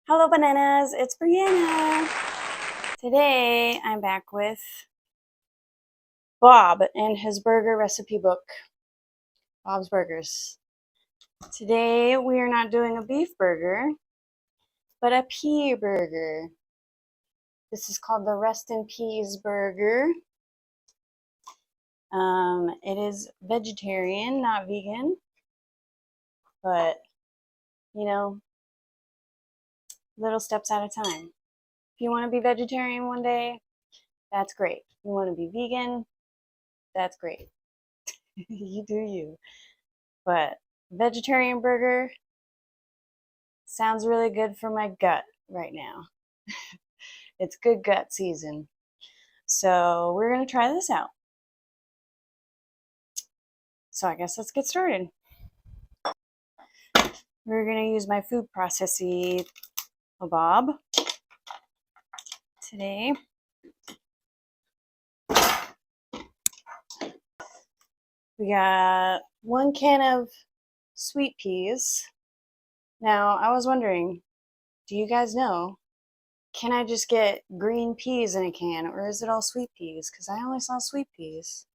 Hello bananas, it's Brianna. Today I'm back with Bob and his burger recipe book, Bob's Burgers. Today we are not doing a beef burger, but a pea burger. This is called the Rest in Peas burger. It is vegetarian, not vegan, but you know, little steps at a time. If you want to be vegetarian one day, that's great. If you want to be vegan, that's great. You do you. But vegetarian burger sounds really good for my gut right now. It's good gut season. So we're going to try this out. So I guess let's get started. We're going to use my food processing Bob today. We got 1 can of sweet peas. Now, I was wondering, do you guys know, can I just get green peas in a can, or is it all sweet peas? Because I only saw sweet peas.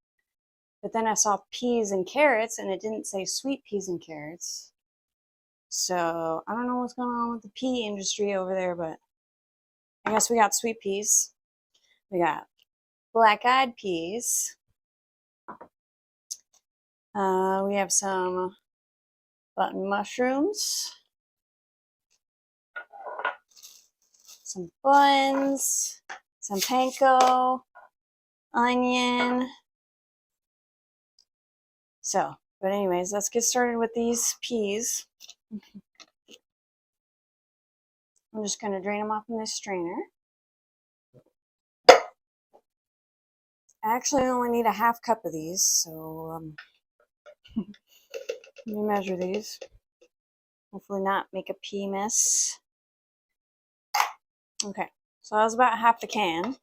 But then I saw peas and carrots, and it didn't say sweet peas and carrots. So I don't know what's going on with the pea industry over there, but I guess we got sweet peas. We got black-eyed peas. We have some button mushrooms, some buns, some panko, onion. So, but anyways, let's get started with these peas. I'm just going to drain them off in this strainer. I actually only need a half cup of these, so let me measure these. Hopefully not make a pea mess. Okay, so that was about half the can.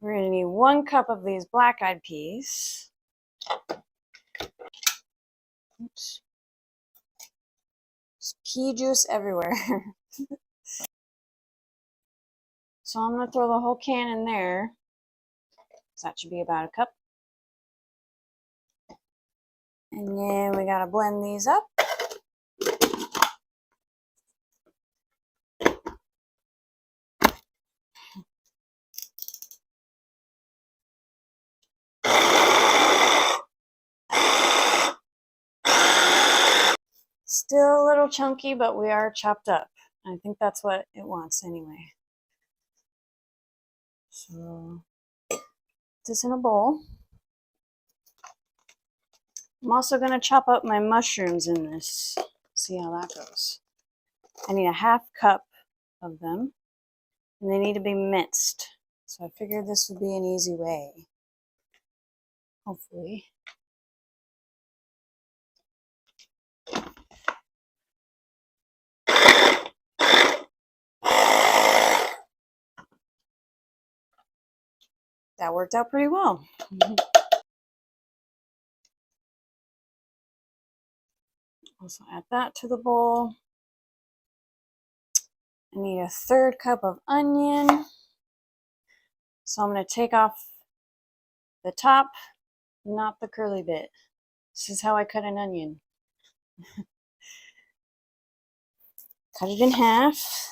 We're going to need 1 cup of these black-eyed peas. Oops. There's pea juice everywhere. So I'm going to throw the whole can in there. So that should be about a cup. And then we got to blend these up. Still a little chunky, but we are chopped up. I think that's what it wants anyway. So put this in a bowl. I'm also going to chop up my mushrooms in this. See how that goes. I need a half cup of them, and they need to be minced. So I figured this would be an easy way. Hopefully. That worked out pretty well. Also add that to the bowl. I need a 1/3 cup of onion. So I'm going to take off the top, not the curly bit. This is how I cut an onion. Cut it in half.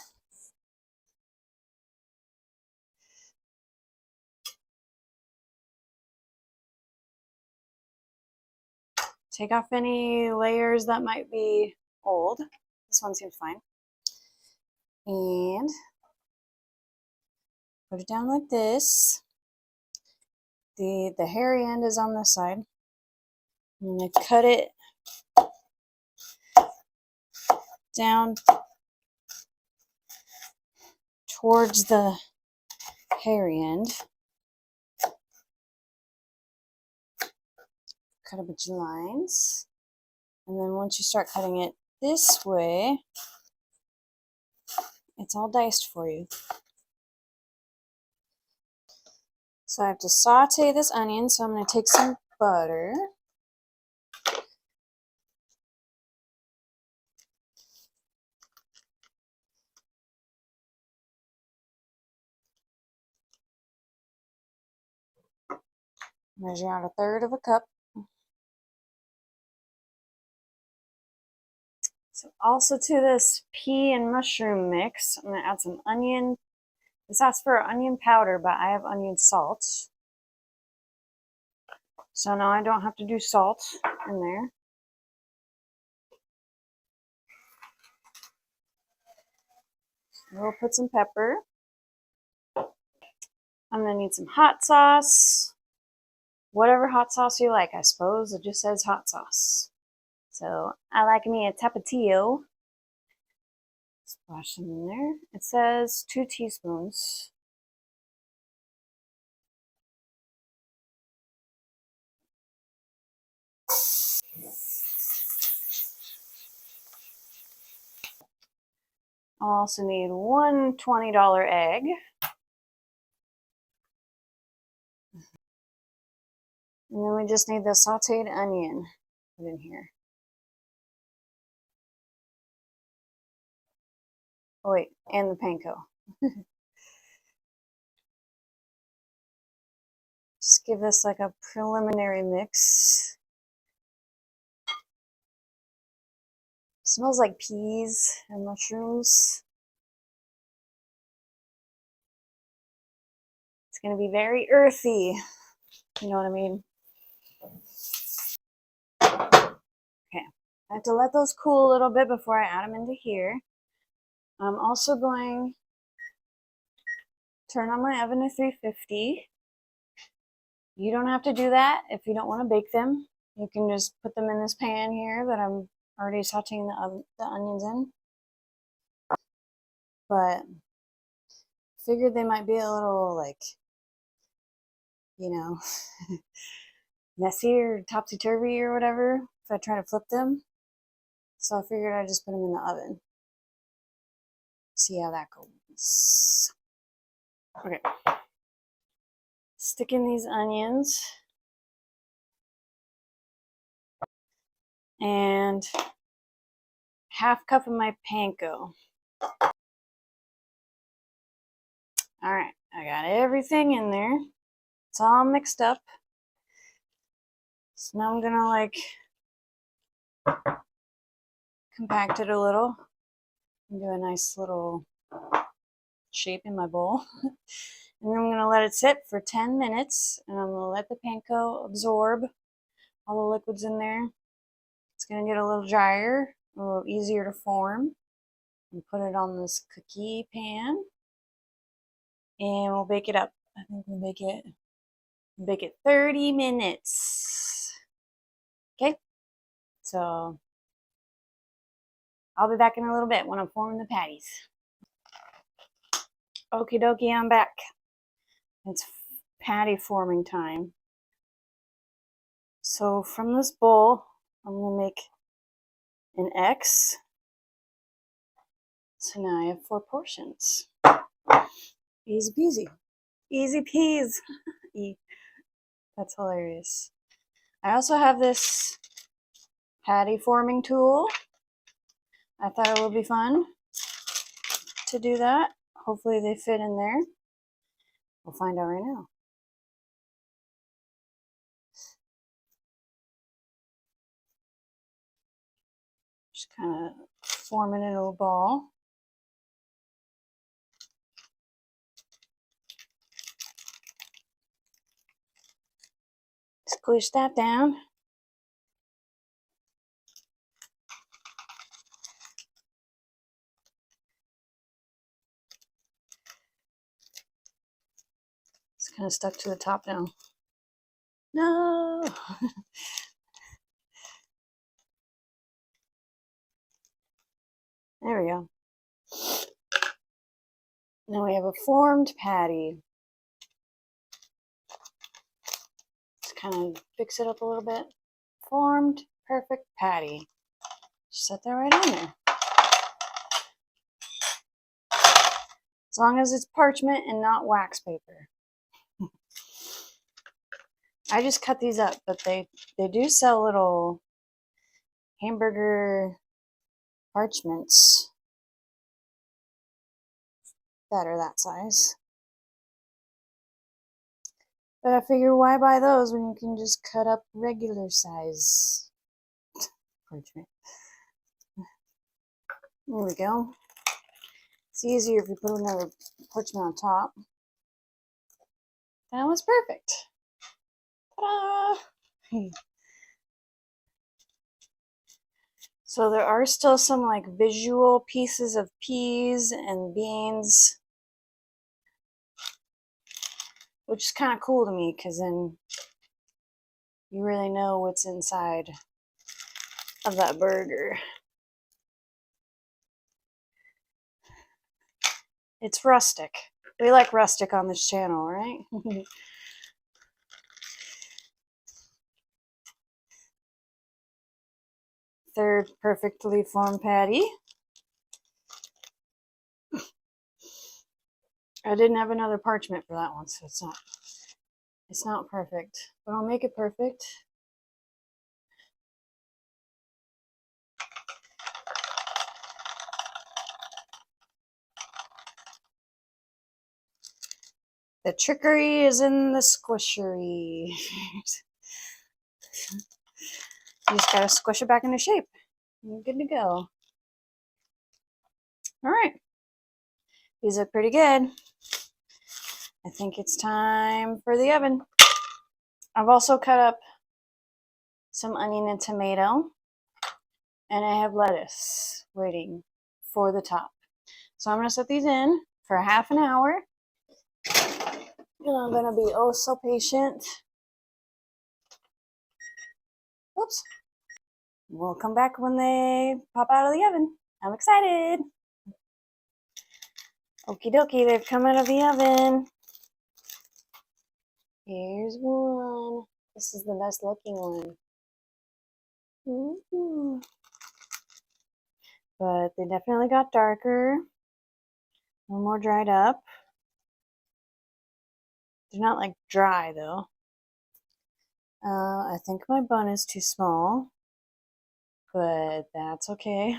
Take off any layers that might be old. This one seems fine. And put it down like this. The hairy end is on this side. I'm going to cut it down towards the hairy end. Cut a bunch of lines. And then once you start cutting it this way, it's all diced for you. So I have to saute this onion, so I'm going to take some butter. Measure out 1/3 of a cup. So also to this pea and mushroom mix, I'm going to add some onion. This asks for onion powder, but I have onion salt. So now I don't have to do salt in there. We'll put some pepper. I'm going to need some hot sauce. Whatever hot sauce you like, I suppose. It just says hot sauce. So I like me a Tapatio. Splash some in there. It says 2 teaspoons. I'll also need one $20 egg. And then we just need the sauteed onion put in here. Oh wait, and the panko. Just give this like a preliminary mix. Smells like peas and mushrooms. It's gonna be very earthy. You know what I mean? Okay, I have to let those cool a little bit before I add them into here. I'm also going to turn on my oven to 350. You don't have to do that if you don't want to bake them. You can just put them in this pan here that I'm already sauteing the onions in. But figured they might be a little like, you know, messy or topsy-turvy or whatever if I try to flip them. So I figured I'd just put them in the oven. See how that goes. Okay. Stick in these onions. And half cup of my panko. All right, I got everything in there. It's all mixed up. So now I'm gonna like compact it a little and do a nice little shape in my bowl. And then I'm gonna let it sit for 10 minutes and I'm gonna let the panko absorb all the liquids in there. It's gonna get a little drier, a little easier to form. And put it on this cookie pan and we'll bake it up. I think we'll bake it 30 minutes. Okay, so I'll be back in a little bit when I'm forming the patties. Okie dokie, I'm back. It's patty forming time. So from this bowl, I'm gonna make an X. So now I have 4 portions. Easy peasy. Easy peas. That's hilarious. I also have this patty forming tool. I thought it would be fun to do that. Hopefully they fit in there. We'll find out right now. Just kind of form it into a ball. Squish that down. It's kind of stuck to the top now. No! There we go. Now we have a formed patty. Let's kind of fix it up a little bit. Formed, perfect patty. Just set that right on there. As long as it's parchment and not wax paper. I just cut these up, but they do sell little hamburger parchments that are that size. But I figure why buy those when you can just cut up regular size parchment. There we go. It's easier if you put another parchment on top. That was perfect. Ta-da! So there are still some like visual pieces of peas and beans, which is kind of cool to me because then you really know what's inside of that burger. It's rustic. We like rustic on this channel, right? Third perfectly formed patty. I didn't have another parchment for that one, so it's not perfect, but I'll make it perfect. The trickery is in the squishery. You just gotta squish it back into shape. You're good to go. All right. These look pretty good. I think it's time for the oven. I've also cut up some onion and tomato, and I have lettuce waiting for the top. So I'm gonna set these in for half an hour, and I'm gonna be oh so patient. Oops. We'll come back when they pop out of the oven. I'm excited. Okie dokie, they've come out of the oven. Here's one. This is the best looking one. Ooh. But they definitely got darker. A little more dried up. They're not like dry though. I think my bun is too small, but that's okay.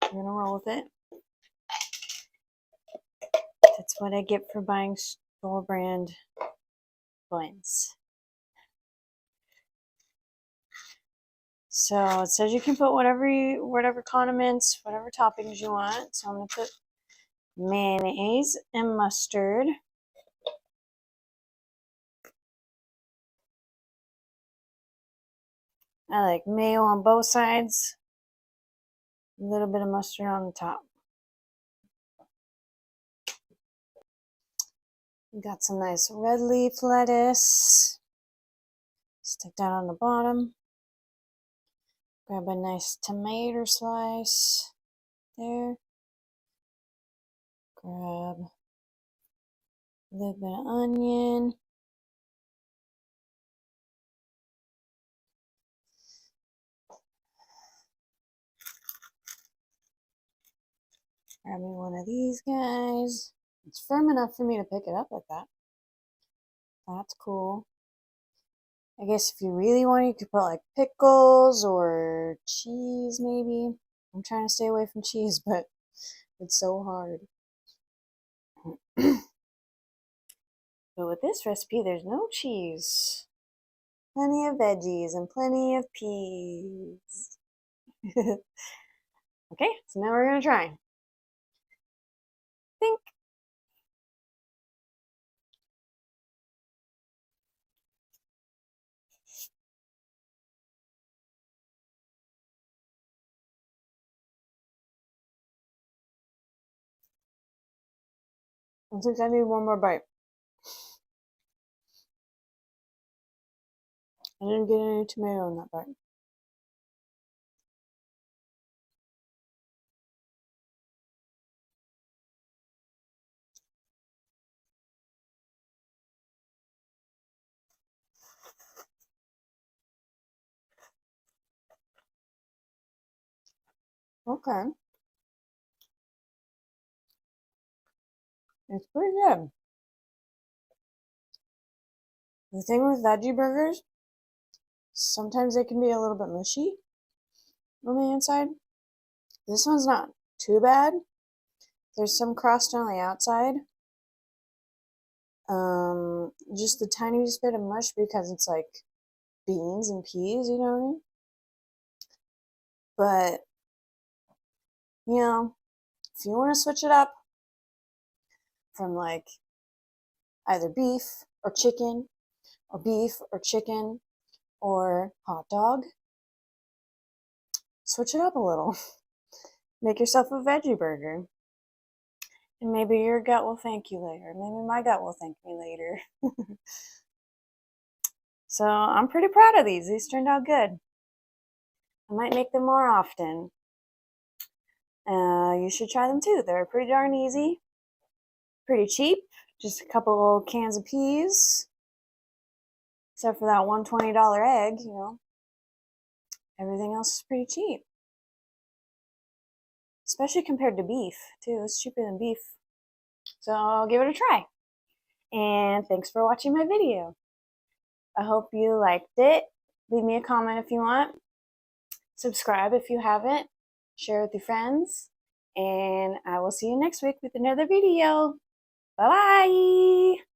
I'm gonna roll with it. That's what I get for buying store brand buns. So it says you can put whatever condiments, whatever toppings you want. So I'm gonna put mayonnaise and mustard. I like mayo on both sides. A little bit of mustard on the top. We got some nice red leaf lettuce. Stick that on the bottom. Grab a nice tomato slice there. Grab a little bit of onion. Grab me one of these guys. It's firm enough for me to pick it up like that. That's cool. I guess if you really want, you could put like pickles or cheese maybe. I'm trying to stay away from cheese, but it's so hard. But with this recipe, there's no cheese. Plenty of veggies and plenty of peas. Okay, so now we're gonna try. Think. I think I need one more bite. I didn't get any tomato in that bite. Okay. It's pretty good. The thing with veggie burgers, sometimes they can be a little bit mushy on the inside. This one's not too bad. There's some crust on the outside. just the tiniest bit of mush because it's like beans and peas, you know what I mean? But, if you want to switch it up from like either beef or chicken or hot dog, switch it up a little. Make yourself a veggie burger. And maybe your gut will thank you later. Maybe my gut will thank me later. So I'm pretty proud of these. These turned out good. I might make them more often. You should try them too. They're pretty darn easy. Pretty cheap. Just a couple cans of peas. Except for that $120 egg, Everything else is pretty cheap. Especially compared to beef, too. It's cheaper than beef. So I'll give it a try. And thanks for watching my video. I hope you liked it. Leave me a comment if you want. Subscribe if you haven't. Share with your friends. And I will see you next week with another video. Bye-bye!